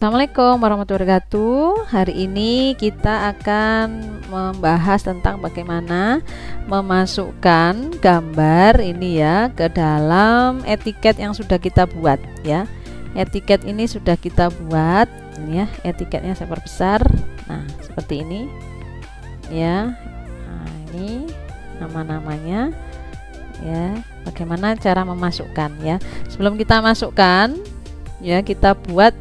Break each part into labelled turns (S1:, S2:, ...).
S1: Assalamualaikum warahmatullahi wabarakatuh. Hari ini kita akan membahas tentang bagaimana memasukkan gambar ini ya ke dalam etiket yang sudah kita buat ya. Etiket ini sudah kita buat ini ya, etiketnya saya perbesar. Nah, seperti ini ya. Nah, ini nama-namanya ya. Bagaimana cara memasukkan ya. Sebelum kita masukkan ya, kita buat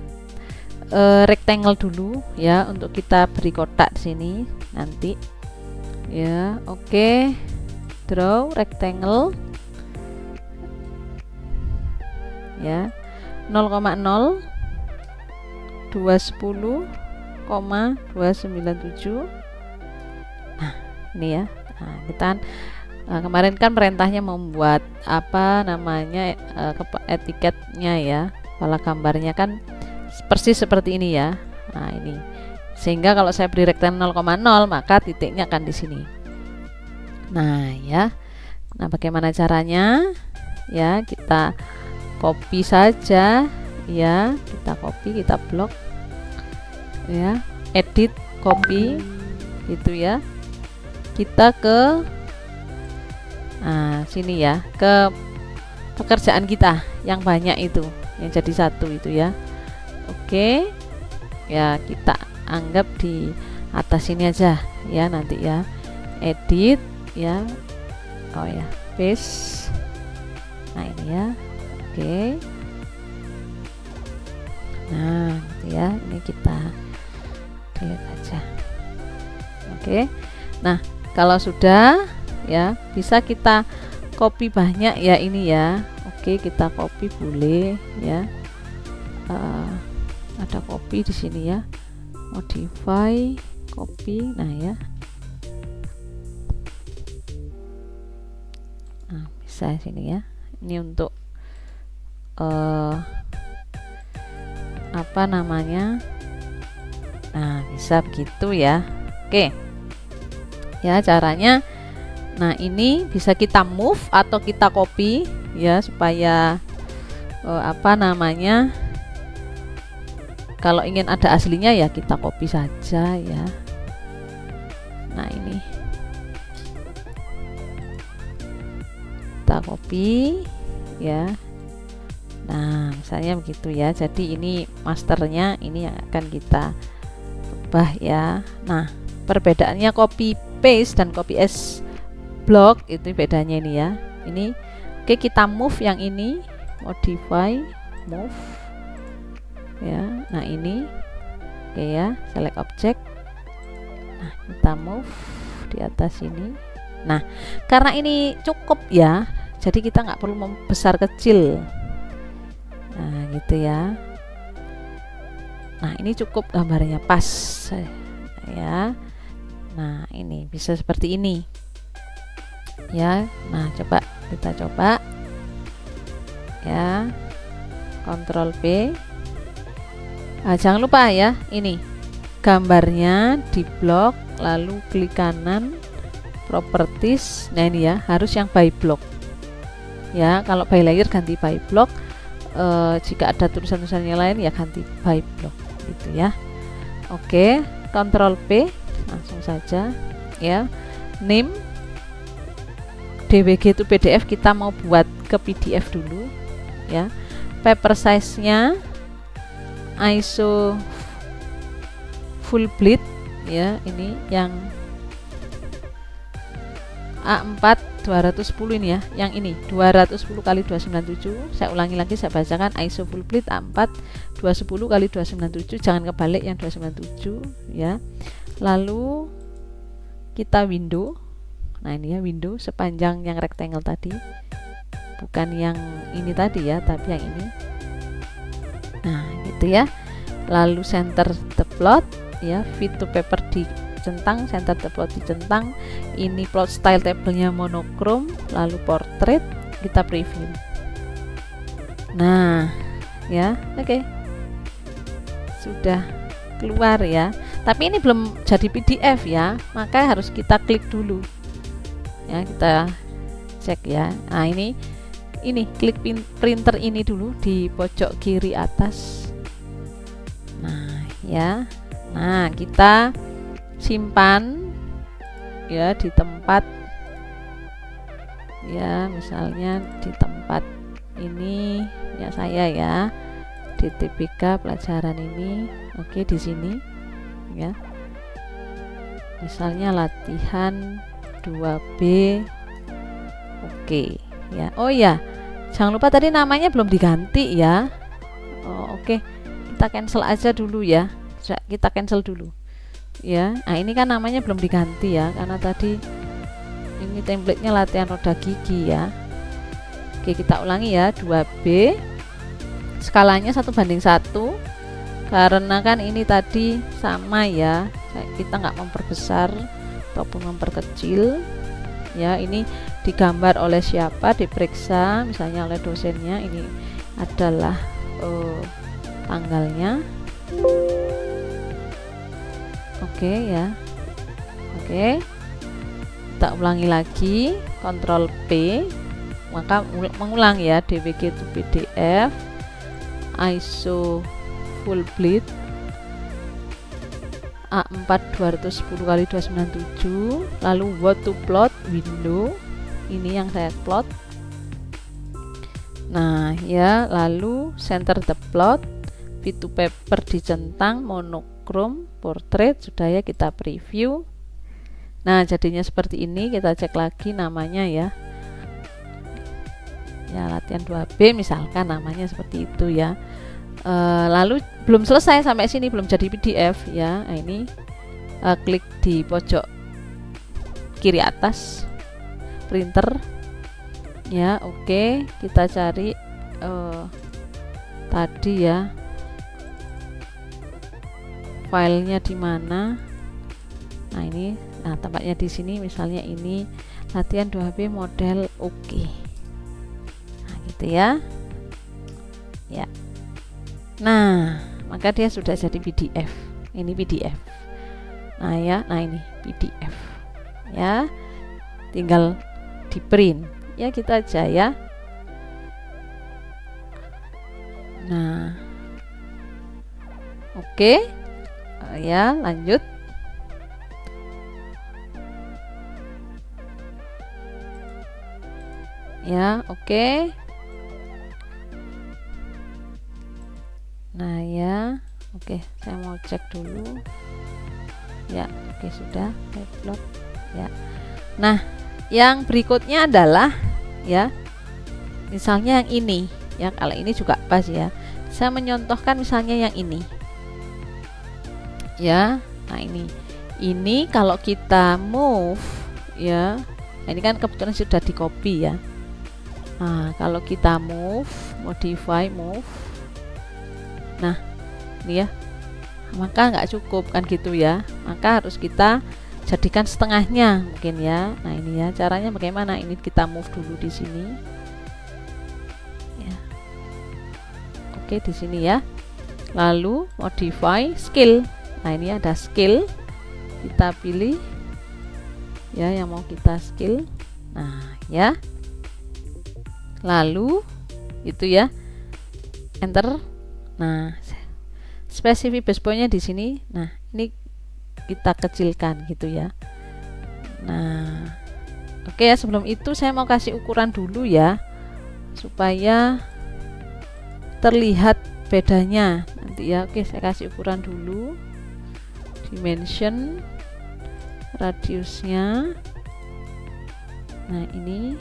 S1: rectangle dulu ya, untuk kita beri kotak di sini nanti ya. Oke, draw rectangle ya, 0,0 210,297. Nah ini ya. Nah, kita kemarin kan perintahnya membuat apa namanya etiketnya ya, kepala gambarnya kan persis seperti ini ya. Nah ini, sehingga kalau saya beri rectangle 0,0 maka titiknya akan di sini. Nah ya, nah bagaimana caranya ya, kita copy saja ya, kita copy, kita blok ya, edit, copy gitu ya, kita ke sini ya, ke pekerjaan kita yang banyak itu, yang jadi satu itu ya. Oke ya, kita anggap di atas ini aja ya nanti ya, edit ya, oh ya, paste. Nah ini ya. Oke, nah gitu ya, ini kita delete aja. Oke, nah kalau sudah ya, bisa kita copy banyak ya ini ya. Oke, kita copy boleh ya. Ada copy di sini ya, modify, copy. Nah ya, nah bisa sini ya. Ini untuk apa namanya, nah bisa begitu ya. Oke ya caranya. Nah ini bisa kita move atau kita copy ya, supaya apa namanya, kalau ingin ada aslinya ya kita copy saja ya. Nah ini kita copy ya. Nah misalnya begitu ya. Jadi ini masternya, ini yang akan kita ubah ya. Nah perbedaannya copy paste dan copy as block itu bedanya ini ya. Ini oke, kita move yang ini, modify, move ya. Nah ini oke ya, select object. Nah kita move di atas ini. Nah karena ini cukup ya, jadi kita nggak perlu membesar kecil. Nah gitu ya. Nah ini cukup gambarnya, pas ya. Nah ini bisa seperti ini ya. Nah kita coba ya, Ctrl B. Nah, jangan lupa ya, ini gambarnya di blok, lalu klik kanan, properties. Nah ini ya, harus yang by block ya. Kalau by layer ganti by block, jika ada tulisan-tulisannya lain ya ganti by block gitu ya. Oke, Ctrl P, langsung saja ya. Name DWG itu PDF, kita mau buat ke PDF dulu ya. Paper size nya ISO full bleed ya, ini yang A4 210 ini ya, yang ini 210 kali 297. Saya ulangi lagi, saya bacakan, ISO full bleed A4 210 kali 297, jangan kebalik yang 297 ya. Lalu kita window. Nah ini ya, window sepanjang yang rectangle tadi, bukan yang ini tadi ya, tapi yang ini. Nah gitu ya. Lalu center the plot ya, fit to paper dicentang, center the plot dicentang. Ini plot style tabelnya monochrome, lalu portrait, kita preview. Nah ya, oke, sudah keluar ya. Tapi ini belum jadi PDF ya, maka harus kita klik dulu ya, kita cek ya. Nah ini klik printer ini dulu di pojok kiri atas. Nah ya. Nah, kita simpan ya di tempat, ya misalnya di tempat ini ya saya ya, di TPK pelajaran ini. Oke, di sini ya, misalnya latihan 2B. Oke ya. Oh ya, jangan lupa tadi namanya belum diganti ya. Oh, oke, kita cancel aja dulu ya, kita cancel dulu ya. Nah, ini kan namanya belum diganti ya, karena tadi ini templatenya latihan roda gigi ya. Oke, kita ulangi ya, 2B, skalanya 1:1, karena kan ini tadi sama ya, kita nggak memperbesar ataupun memperkecil ya. Ini digambar oleh siapa, diperiksa misalnya oleh dosennya. Ini adalah tanggalnya. Oke ya. Oke, kita ulangi lagi, Ctrl P, maka mengulang ya, DWG to PDF, ISO full bleed A4 210x297, lalu what to plot window, ini yang saya plot. Nah ya, lalu center the plot, fit to paper dicentang, monokrom, portrait, sudah ya, kita preview. Nah, jadinya seperti ini. Kita cek lagi namanya ya. Ya, latihan 2B misalkan namanya seperti itu ya. Lalu belum selesai sampai sini, belum jadi PDF ya. Nah, ini klik di pojok kiri atas printer ya. Oke, kita cari tadi ya, filenya di mana. Nah, ini, nah tempatnya di sini, misalnya ini latihan 2B model. Oke. Nah, gitu ya. Ya. Nah, maka dia sudah jadi PDF. Ini PDF. Nah ya, nah ini PDF. Ya. Tinggal di print. Ya, gitu aja ya. Nah. Oke. Ya, lanjut. Ya, oke. Nah ya, oke, saya mau cek dulu ya. Oke, sudah upload ya. Nah, yang berikutnya adalah ya, misalnya yang ini ya, kalau ini juga pas ya, saya menyontohkan misalnya yang ini ya. Nah, ini kalau kita move ya, ini kan kebetulan sudah di copy ya. Nah, kalau kita move, modify, move, nah ini ya, maka nggak cukup kan gitu ya, maka harus kita jadikan setengahnya mungkin ya. Nah, ini ya caranya bagaimana. Ini kita move dulu di sini ya. Oke, di sini ya, lalu modify scale. Nah, ini ada scale, kita pilih ya yang mau kita scale. Nah ya, lalu itu ya, enter. Nah, spesifik base pointnya di sini. Nah, ini kita kecilkan gitu ya. Nah, oke ya, sebelum itu saya mau kasih ukuran dulu ya, supaya terlihat bedanya nanti ya. Oke, saya kasih ukuran dulu, dimension, radiusnya. Nah, ini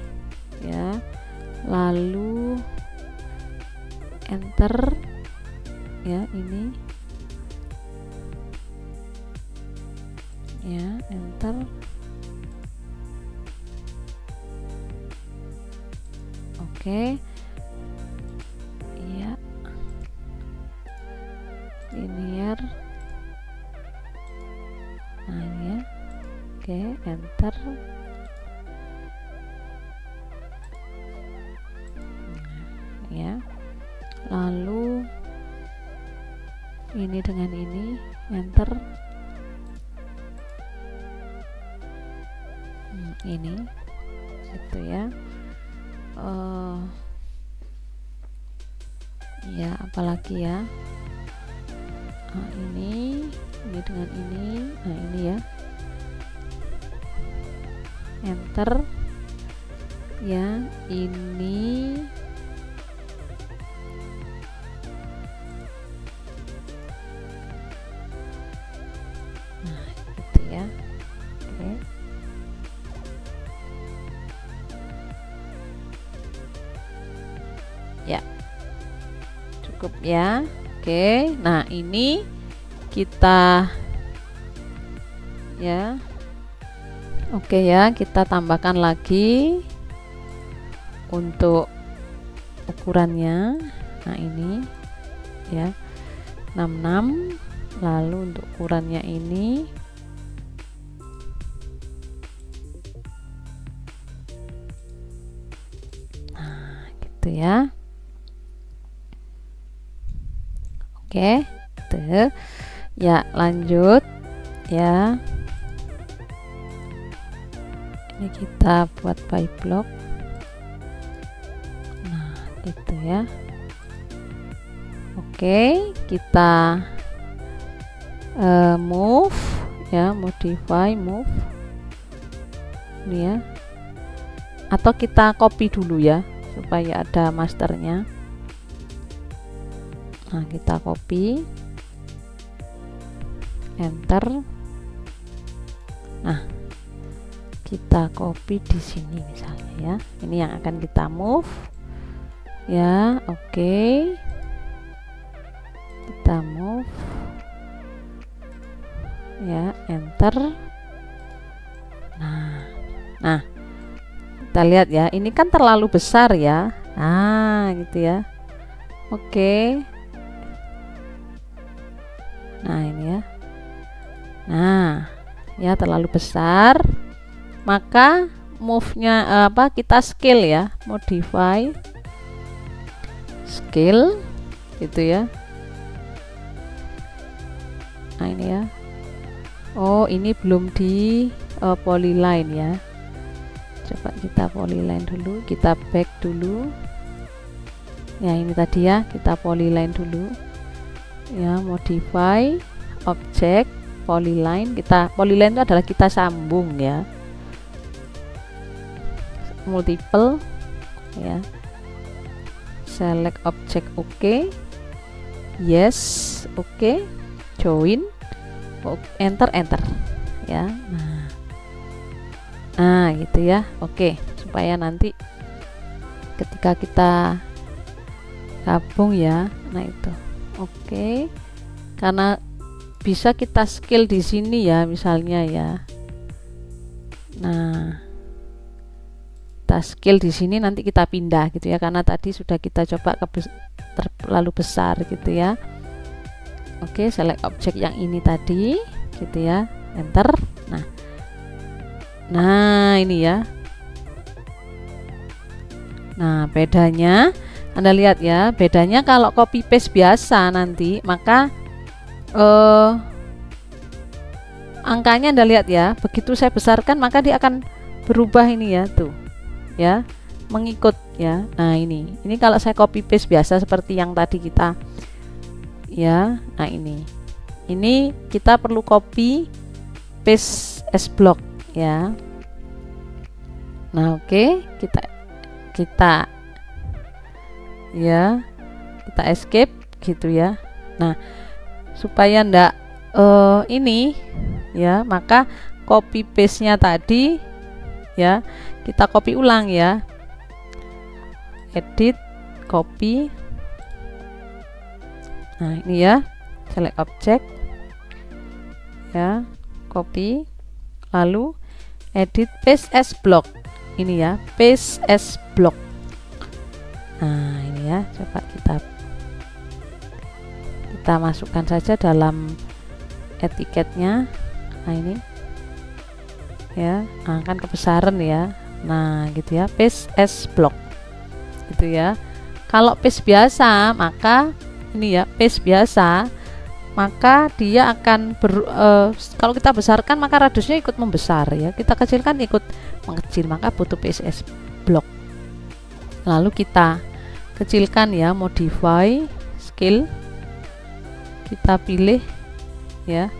S1: ya, lalu enter ya, ini ya, enter. Oke ya, linear. Nah, ya, oke, enter. Ya, lalu ini dengan ini, enter. Ini itu ya. Ya, apalagi ya, ini ini dengan ini. Nah ini ya, enter ya, ini nah gitu ya. Oke. Ya, cukup ya. Oke, nah ini kita ya. Oke ya, kita tambahkan lagi untuk ukurannya. Nah ini ya, 66. Lalu untuk ukurannya ini nah gitu ya. Oke, tuh ya, lanjut ya. Ini kita buat by block. Nah gitu ya. Oke, kita move ya, modify move ini ya, atau kita copy dulu ya supaya ada masternya. Nah kita copy, enter. Nah kita copy di sini misalnya ya, ini yang akan kita move ya. Oke, kita move ya, enter. Nah kita lihat ya, ini kan terlalu besar ya. Nah gitu ya. Oke, nah ini ya, nah ya terlalu besar, maka move-nya kita scale ya, modify scale gitu ya. Nah ini ya, oh ini belum di polyline ya, coba kita polyline dulu, kita back dulu ya. Ini tadi ya, kita polyline dulu ya, modify object polyline. Kita polyline itu adalah kita sambung ya, multiple ya, select object, oke, yes, oke, join, enter ya. Nah gitu ya. Oke, supaya nanti ketika kita gabung ya, nah itu oke, karena bisa kita scale di sini ya misalnya ya. Nah kita scale di sini, nanti kita pindah gitu ya, karena tadi sudah kita coba terlalu besar gitu ya. Oke, select object yang ini tadi gitu ya, enter. Nah ini ya. Nah bedanya Anda lihat ya, bedanya kalau copy paste biasa nanti, maka angkanya Anda lihat ya, begitu saya besarkan maka dia akan berubah ini ya, tuh ya, mengikut ya. Nah ini kalau saya copy paste biasa seperti yang tadi kita ya. Nah ini kita perlu copy paste as block ya. Nah oke, kita ya, kita escape gitu ya. Nah supaya ndak ini ya, maka copy paste nya tadi ya, kita copy ulang ya, edit, copy. Nah ini ya, select object ya, copy, lalu edit, paste as block. Ini ya, paste as block. Nah ini ya, coba kita masukkan saja dalam etiketnya. Nah ini ya, nah, kan kebesaran ya. Nah gitu ya, paste as block gitu ya. Kalau paste biasa, maka ini ya, paste biasa, maka dia akan kalau kita besarkan maka radiusnya ikut membesar ya, kita kecilkan ikut mengecil, maka butuh paste as block. Lalu kita kecilkan ya, modify scale, kita pilih ya,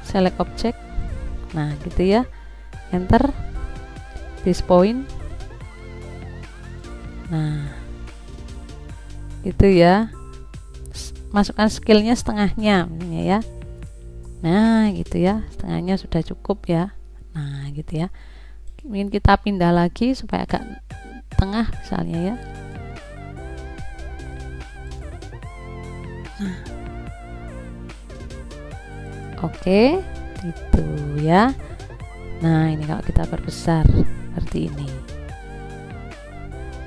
S1: select object. Nah gitu ya, enter, base point. Nah itu ya, masukkan scale-nya setengahnya ya. Nah gitu ya, setengahnya sudah cukup ya. Nah gitu ya, ingin kita pindah lagi supaya agak tengah misalnya ya. Nah, oke, gitu ya. Nah ini kalau kita perbesar seperti ini.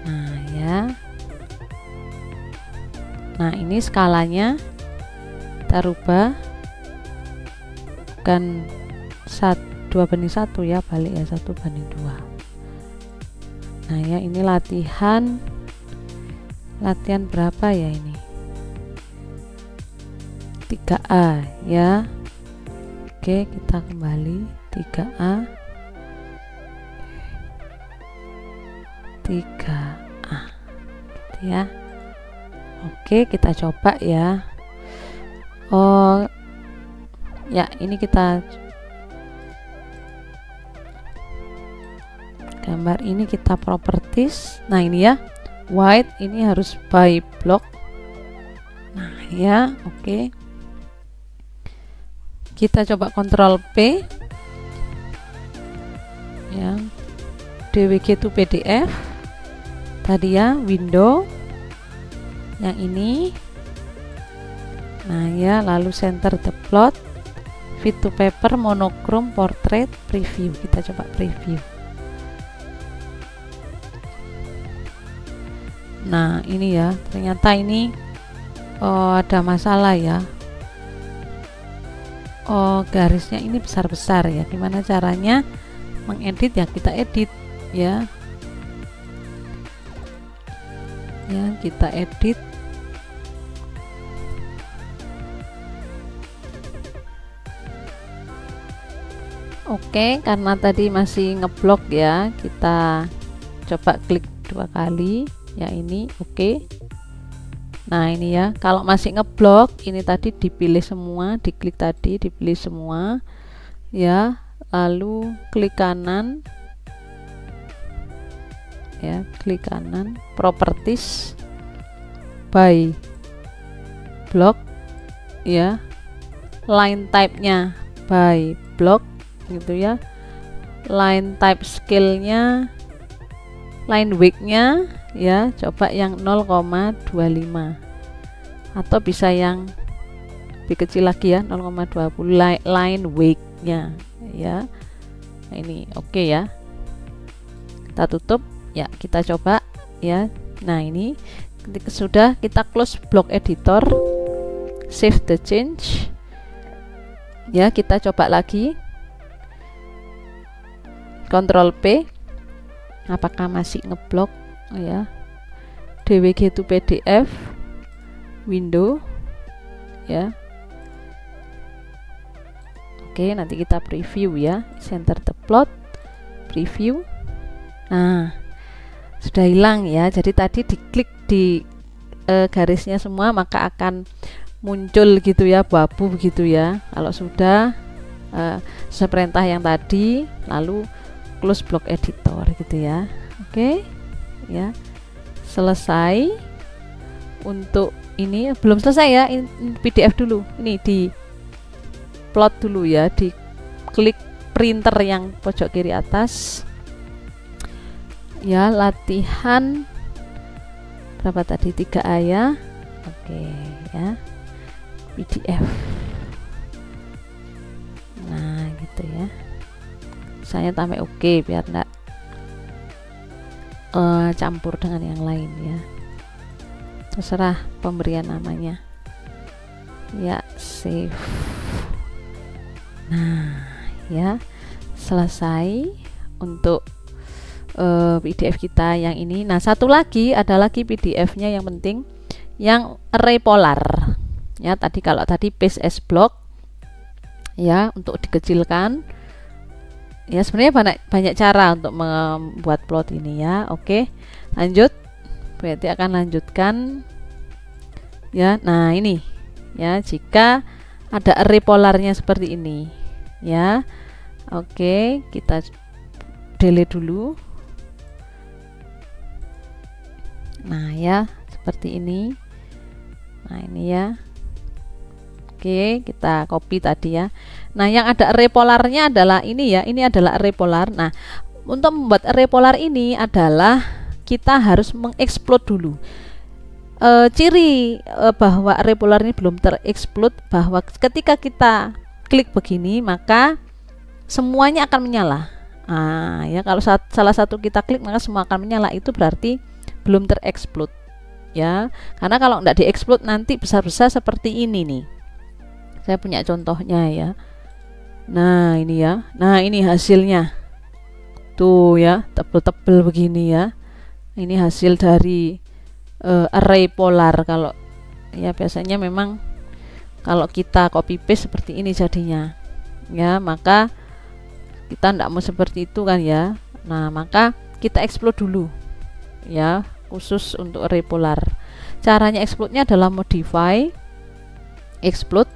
S1: Nah ya, nah ini skalanya kita rubah, bukan 2:1 ya, balik ya, 1:2. Nah ya, ini latihan berapa ya ini, 3A ya. Oke, kita kembali 3A 3A gitu ya. Oke, kita coba ya. Oh ya, ini kita gambar ini, kita properties. Nah ini ya, white ini harus by block. Nah ya, oke. Kita coba Ctrl P ya, DWG to PDF tadi ya, window yang ini. Nah ya, lalu center the plot, fit to paper, monochrome, portrait, preview. Kita coba preview. Nah ini ya, ternyata ini ada masalah ya. Garisnya ini besar-besar ya. Gimana caranya mengedit ya? Kita edit ya. Ya, kita edit. Oke, karena tadi masih ngeblok ya, kita coba klik 2 kali ya, ini oke. Nah ini ya, kalau masih ngeblok ini tadi dipilih semua, diklik tadi, dipilih semua ya, lalu klik kanan ya, klik kanan, properties, by block ya, line type nya by block gitu ya, line type scale nya, line width nya ya, coba yang 0,25 atau bisa yang lebih kecil lagi ya, 0,20 line width nya ya. Nah, ini oke ya, kita tutup ya, kita coba ya. Nah ini ketika sudah, kita close block editor, save the change ya, kita coba lagi Ctrl P, apakah masih ngeblok ya, DWG to PDF, window ya. Oke, nanti kita preview ya, center the plot, preview. Nah sudah hilang ya, jadi tadi diklik di garisnya semua maka akan muncul gitu ya, babu gitu ya. Kalau sudah sesuai perintah yang tadi, lalu close block editor gitu ya. Oke ya, selesai. Untuk ini belum selesai ya, ini PDF dulu, ini di plot dulu ya, di klik printer yang pojok kiri atas ya, latihan berapa tadi, 3A ya. Oke ya, PDF. Nah gitu ya, saya tambah oke biar enggak campur dengan yang lain ya, terserah pemberian namanya ya, save. Nah ya, selesai untuk PDF kita yang ini. Nah satu lagi, ada lagi PDF nya yang penting, yang array polar ya. Tadi kalau tadi paste as block ya, untuk dikecilkan ya, sebenarnya banyak cara untuk membuat plot ini ya. Oke, lanjut, berarti akan lanjutkan ya. Nah ini ya, jika ada array polarnya seperti ini ya. Oke, kita delete dulu. Nah ya, seperti ini. Nah ini ya. Oke, kita copy tadi ya. Nah, yang ada array polarnya adalah ini ya. Ini adalah array polar. Nah, untuk membuat array polar ini adalah kita harus mengexplode dulu. Ciri bahwa array polar ini belum terexplode bahwa ketika kita klik begini maka semuanya akan menyala. Nah, ya kalau salah satu kita klik maka semua akan menyala, itu berarti belum terexplode ya. Karena kalau tidak diexplode nanti besar-besar seperti ini nih. Saya punya contohnya ya. Nah, ini ya. Nah, ini hasilnya. Tuh ya, tebel-tebel begini ya. Ini hasil dari array polar. Kalau ya biasanya memang kalau kita copy paste seperti ini jadinya. Ya, maka kita tidak mau seperti itu kan ya. Nah, maka kita explode dulu. Ya, khusus untuk array polar. Caranya explode-nya adalah modify, explode,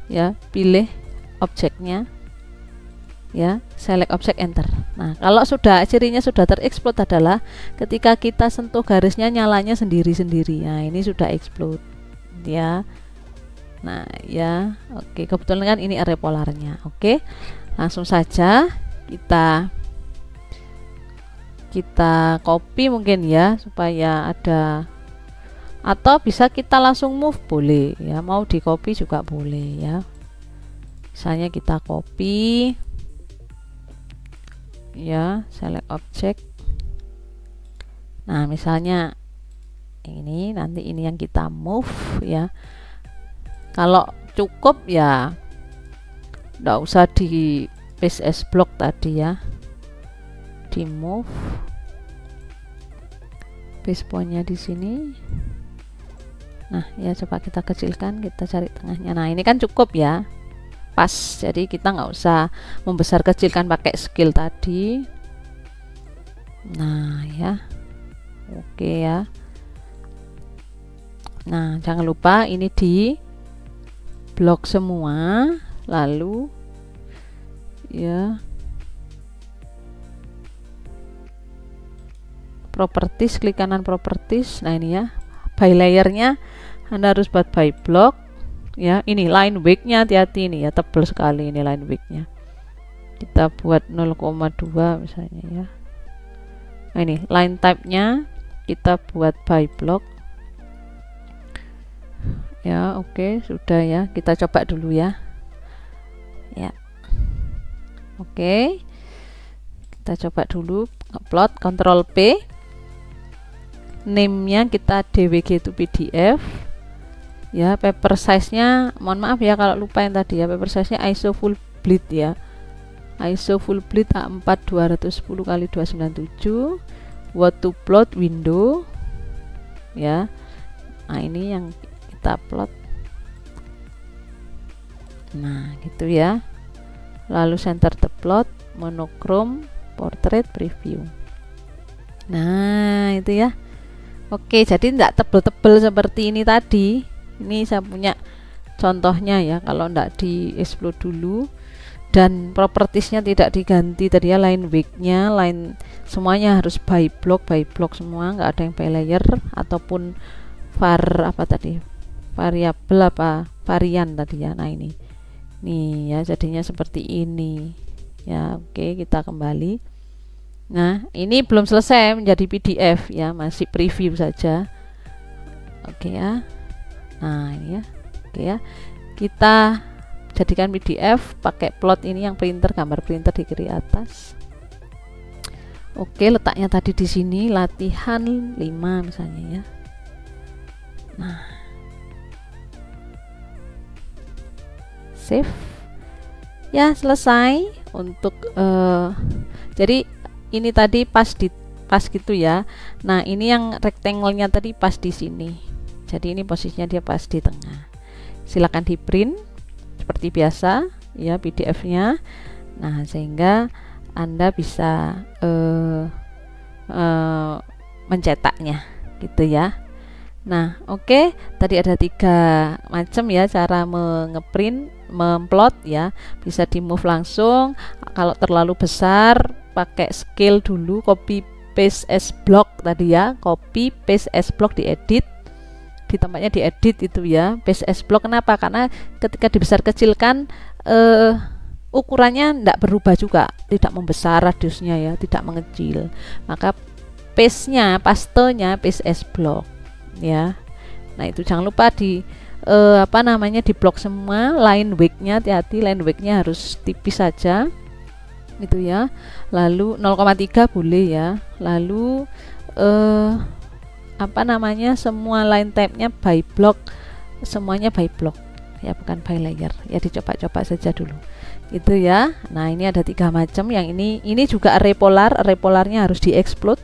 S1: ya, pilih objeknya, ya, select object, enter. Nah, kalau sudah cirinya sudah terexplode adalah ketika kita sentuh garisnya nyalanya sendiri-sendiri. Nah, ini sudah explode, ya. Nah, ya, oke, kebetulan kan ini array polarnya. Oke, langsung saja kita copy mungkin ya supaya ada, atau bisa kita langsung move boleh ya, mau di copy juga boleh ya. Misalnya kita copy ya, select object. Nah, misalnya ini, nanti ini yang kita move ya. Kalau cukup ya nggak usah di paste as block tadi ya, di move, paste point-nya di sini. Nah ya, coba kita kecilkan, kita cari tengahnya. Nah, ini kan cukup ya, pas. Jadi kita nggak usah membesar kecilkan pakai scale tadi. Nah ya, oke ya. Nah, jangan lupa ini di blok semua, lalu ya properties, klik kanan properties. Nah, ini ya, by layernya Anda harus buat by block ya. Ini line width-nya hati-hati, ini ya, tebal sekali ini line width-nya. Kita buat 0,2 misalnya ya. Nah, ini line type-nya kita buat by block ya. Oke, sudah ya, kita coba dulu ya. Ya, oke, kita coba dulu upload, Ctrl P, name-nya kita dwg to pdf ya. Paper size-nya, mohon maaf ya kalau lupa yang tadi ya, paper size-nya ISO full bleed ya, ISO full bleed A4 210x297, what to plot window ya. Nah, ini yang kita upload. Nah, gitu ya. Lalu center the plot, monochrome, portrait, preview. Nah, itu ya. Oke, jadi tidak tebel-tebel seperti ini tadi. Ini saya punya contohnya ya. Kalau tidak di explode dulu dan propertiesnya tidak diganti tadi ya, line width-nya, line semuanya harus by block semua, nggak ada yang by layer ataupun variabel apa varian tadi ya. Nah, ini nih ya, jadinya seperti ini ya. Oke, kita kembali. Nah, ini belum selesai menjadi PDF ya, masih preview saja. Oke ya. Nah, ini ya. Oke ya. Kita jadikan PDF pakai plot ini yang printer, gambar printer di kiri atas. Oke, letaknya tadi di sini latihan 5 misalnya ya. Nah, save. Ya, selesai untuk jadi ini tadi pas gitu ya. Nah, ini yang rectangle-nya tadi pas di sini. Jadi ini posisinya dia pas di tengah. Silakan di print seperti biasa ya PDF-nya. Nah, sehingga Anda bisa mencetaknya gitu ya. Nah, oke, tadi ada 3 macam ya cara mengeprint, memplot ya. Bisa di move langsung. Kalau terlalu besar pakai scale dulu, copy paste as block tadi ya, copy paste as block, diedit di tempatnya, diedit itu ya, paste as block. Kenapa? Karena ketika dibesar kecilkan ukurannya tidak berubah juga, tidak membesar radiusnya ya, tidak mengecil. Maka pastenya, paste as block ya. Nah, itu jangan lupa di di blok semua. Line weight-nya, hati-hati, line weight-nya harus tipis saja gitu ya. Lalu 0,3 boleh ya. Lalu semua line type-nya by block, semuanya by block ya, bukan by layer ya. Dicoba-coba saja dulu gitu ya. Nah, ini ada 3 macam. Yang ini juga array polar. Array polarnya harus diexplode.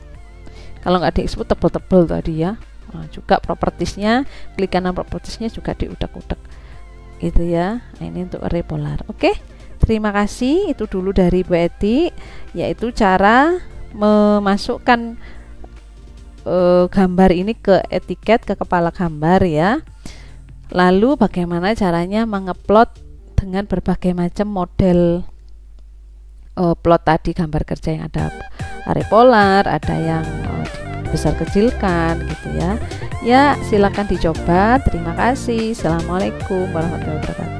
S1: Kalau nggak diexplode tebel-tebel tadi ya. Nah, juga propertiesnya, klik kanan propertiesnya juga diudak-udak gitu ya. Nah, ini untuk array polar. Oke, terima kasih. Itu dulu dari Bu Eti, yaitu cara memasukkan gambar ini ke etiket, ke kepala gambar ya. Lalu bagaimana caranya mengupload dengan berbagai macam model plot tadi, gambar kerja yang ada array polar, ada yang besar kecilkan gitu ya. Ya, silakan dicoba. Terima kasih. Assalamualaikum warahmatullahi wabarakatuh.